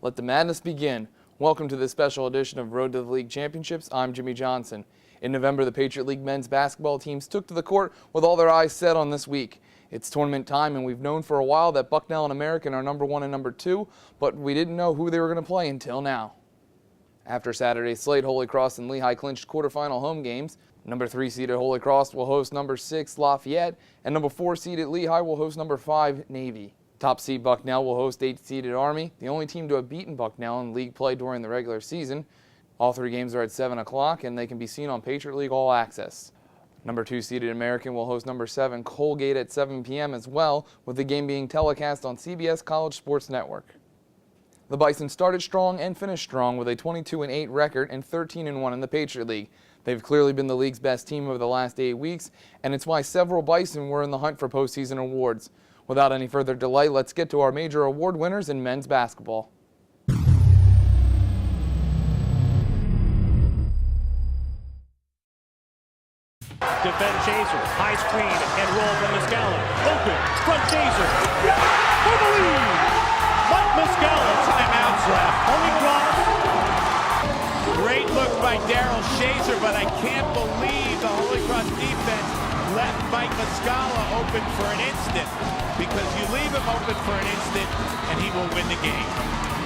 Let the madness begin. Welcome to this special edition of Road to the League Championships. I'm Jimmy Johnson. In November, the Patriot League men's basketball teams took to the court with all their eyes set on this week. It's tournament time, and we've known for a while that Bucknell and American are number 1 and number 2, but we didn't know who they were going to play until now. After Saturday's slate, Holy Cross and Lehigh clinched quarterfinal home games. Number 3 seeded Holy Cross will host number 6 Lafayette, and number 4 seeded Lehigh will host number 5 Navy. Top seed Bucknell will host 8 seeded Army, the only team to have beaten Bucknell in league play during the regular season. All 3 games are at 7 o'clock, and they can be seen on Patriot League All Access. Number 2 seeded American will host number 7 Colgate at 7 p.m. as well, with the game being telecast on CBS College Sports Network. The Bison started strong and finished strong with a 22-8 record and 13-1 in the Patriot League. They've clearly been the league's best team over the last 8 weeks, and it's why several Bison were in the hunt for postseason awards. Without any further delay, let's get to our major award winners in men's basketball. Defend Shazer, high screen and roll from Muscala. Open, front Shazer. For the lead! Mike Muscala, timeouts left. Holy Cross. Great look by Daryl Shazer, but I can't believe the Holy Cross defense left Mike Muscala open for an instant, because you leave him open for an instant and he will win the game.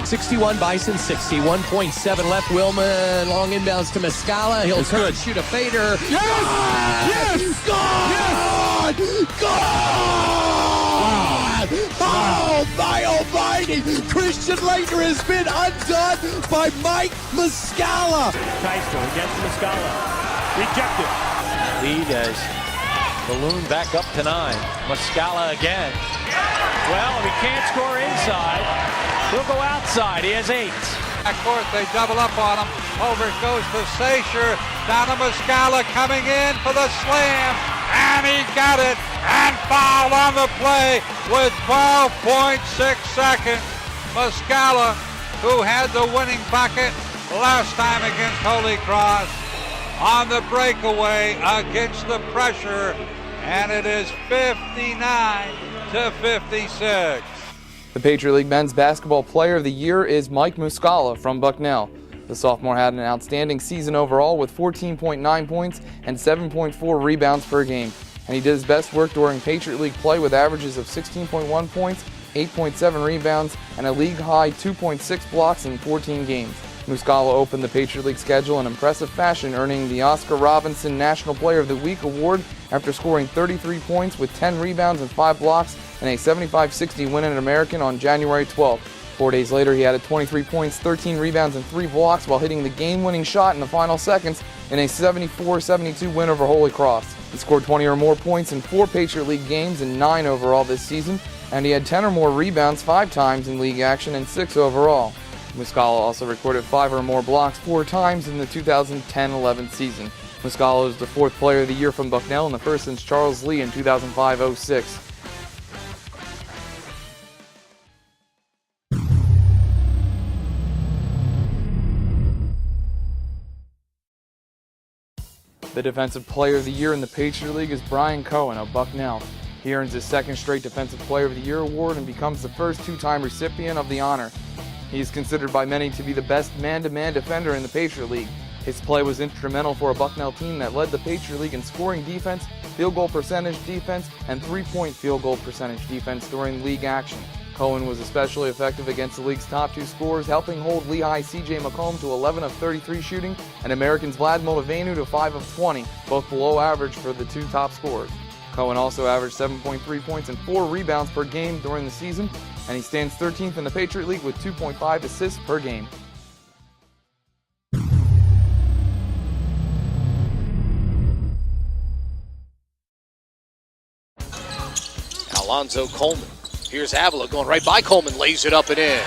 61 Bison, 60, 1.7 left. Willman, long inbounds to Muscala. He'll turn, shoot a fader. Yes! Yes! God! God! Oh, my almighty! Christian Laettner has been undone by Mike Muscala. Keister against Muscala. Rejected. Lead as balloon back up to 9. Muscala again. Well, if he can't score inside, he'll go outside. He has 8. Backcourt, they double up on him. Over it goes to Sacher. Down to Muscala coming in for the slam. And he got it. And fouled on the play with 12.6 seconds. Muscala, who had the winning bucket last time against Holy Cross, on the breakaway against the pressure. And it is 59-56. The Patriot League Men's Basketball Player of the Year is Mike Muscala from Bucknell. The sophomore had an outstanding season overall with 14.9 points and 7.4 rebounds per game. And he did his best work during Patriot League play with averages of 16.1 points, 8.7 rebounds, and a league-high 2.6 blocks in 14 games. Muscala opened the Patriot League schedule in impressive fashion, earning the Oscar Robinson National Player of the Week award after scoring 33 points with 10 rebounds and 5 blocks in a 75-60 win at American on January 12th. 4 days later, he added 23 points, 13 rebounds, and 3 blocks while hitting the game-winning shot in the final seconds in a 74-72 win over Holy Cross. He scored 20 or more points in 4 Patriot League games and 9 overall this season, and he had 10 or more rebounds 5 times in league action and 6 overall. Muscala also recorded 5 or more blocks 4 times in the 2010-11 season. Muscala is the 4th Player of the Year from Bucknell and the first since Charles Lee in 2005-06. The Defensive Player of the Year in the Patriot League is Brian Cohen of Bucknell. He earns his 2nd straight Defensive Player of the Year award and becomes the first 2-time recipient of the honor. He is considered by many to be the best man-to-man defender in the Patriot League. His play was instrumental for a Bucknell team that led the Patriot League in scoring defense, field goal percentage defense, and 3-point field goal percentage defense during league action. Cohen was especially effective against the league's top 2 scorers, helping hold Lehigh C.J. McComb to 11 of 33 shooting and American's Vlad Motivanu to 5 of 20, both below average for the 2 top scorers. Cohen also averaged 7.3 points and 4 rebounds per game during the season, and he stands 13th in the Patriot League with 2.5 assists per game. Alonzo Coleman. Here's Avila going right by Coleman, lays it up and in.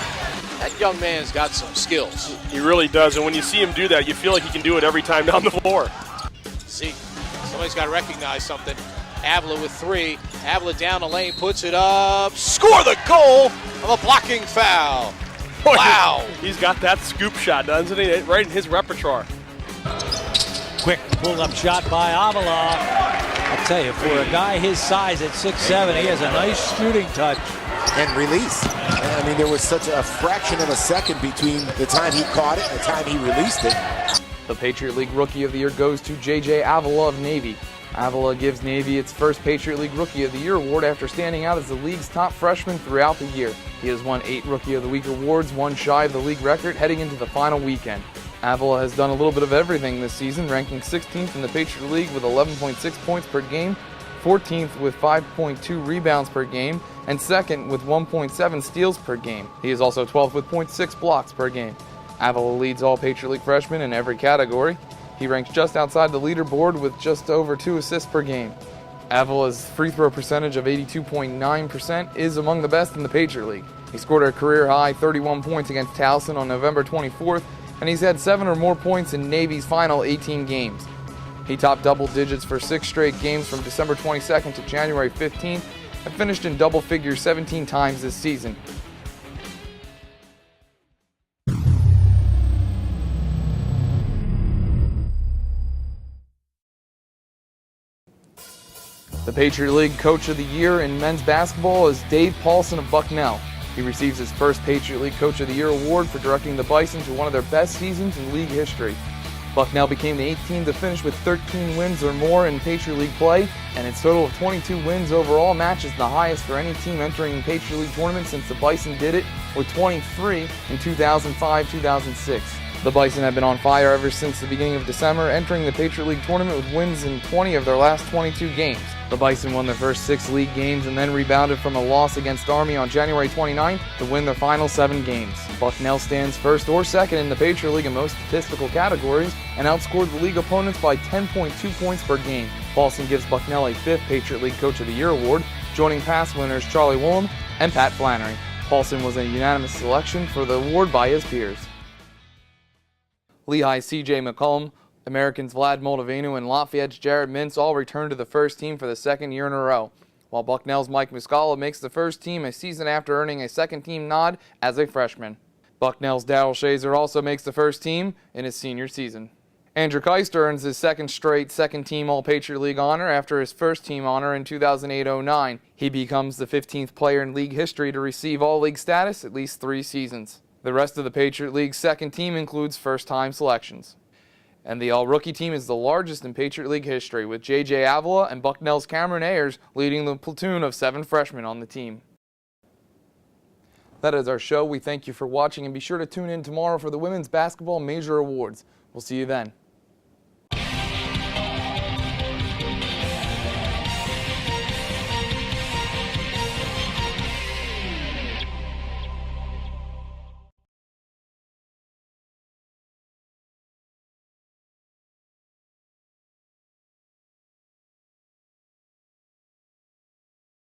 That young man's got some skills. He really does, and when you see him do that, you feel like he can do it every time down the floor. See, somebody's got to recognize something. Avila with 3. Avila down the lane, puts it up. Score the goal of a blocking foul. Boy, wow. He's got that scoop shot, doesn't he? Right in his repertoire. Quick pull-up shot by Avila. I'll tell you, for a guy his size at 6'7", he has a nice shooting touch. And release. I mean, there was such a fraction of a second between the time he caught it and the time he released it. The Patriot League Rookie of the Year goes to J.J. Avila of Navy. Avila gives Navy its first Patriot League Rookie of the Year award after standing out as the league's top freshman throughout the year. He has won 8 Rookie of the Week awards, one shy of the league record heading into the final weekend. Avila has done a little bit of everything this season, ranking 16th in the Patriot League with 11.6 points per game, 14th with 5.2 rebounds per game, and 2nd with 1.7 steals per game. He is also 12th with 0.6 blocks per game. Avila leads all Patriot League freshmen in every category. He ranks just outside the leaderboard with just over 2 assists per game. Avila's free throw percentage of 82.9% is among the best in the Patriot League. He scored a career-high 31 points against Towson on November 24th, and he's had 7 or more points in Navy's final 18 games. He topped double digits for 6 straight games from December 22nd to January 15th and finished in double figures 17 times this season. The Patriot League Coach of the Year in men's basketball is Dave Paulson of Bucknell. He receives his first Patriot League Coach of the Year award for directing the Bison to one of their best seasons in league history. Bucknell became the 8th team to finish with 13 wins or more in Patriot League play, and its total of 22 wins overall matches the highest for any team entering the Patriot League tournament since the Bison did it with 23 in 2005-2006. The Bison have been on fire ever since the beginning of December, entering the Patriot League tournament with wins in 20 of their last 22 games. The Bison won their first 6 league games and then rebounded from a loss against Army on January 29th to win their final 7 games. Bucknell stands first or second in the Patriot League in most statistical categories and outscored the league opponents by 10.2 points per game. Paulson gives Bucknell a 5th Patriot League Coach of the Year award, joining past winners Charlie Woolham and Pat Flannery. Paulson was a unanimous selection for the award by his peers. Lehigh's C.J. McCollum, Americans Vlad Moldavinu, and Lafayette's Jared Mintz all returned to the first team for the 2nd year in a row, while Bucknell's Mike Muscala makes the first team a season after earning a second-team nod as a freshman. Bucknell's Daryl Shazer also makes the first team in his senior season. Andrew Keister earns his second straight second-team All-Patriot League honor after his first-team honor in 2008-09. He becomes the 15th player in league history to receive All-League status at least 3 seasons. The rest of the Patriot League's second team includes first-time selections. And the All-Rookie team is the largest in Patriot League history, with J.J. Avila and Bucknell's Cameron Ayers leading the platoon of 7 freshmen on the team. That is our show. We thank you for watching, and be sure to tune in tomorrow for the Women's Basketball Major Awards. We'll see you then.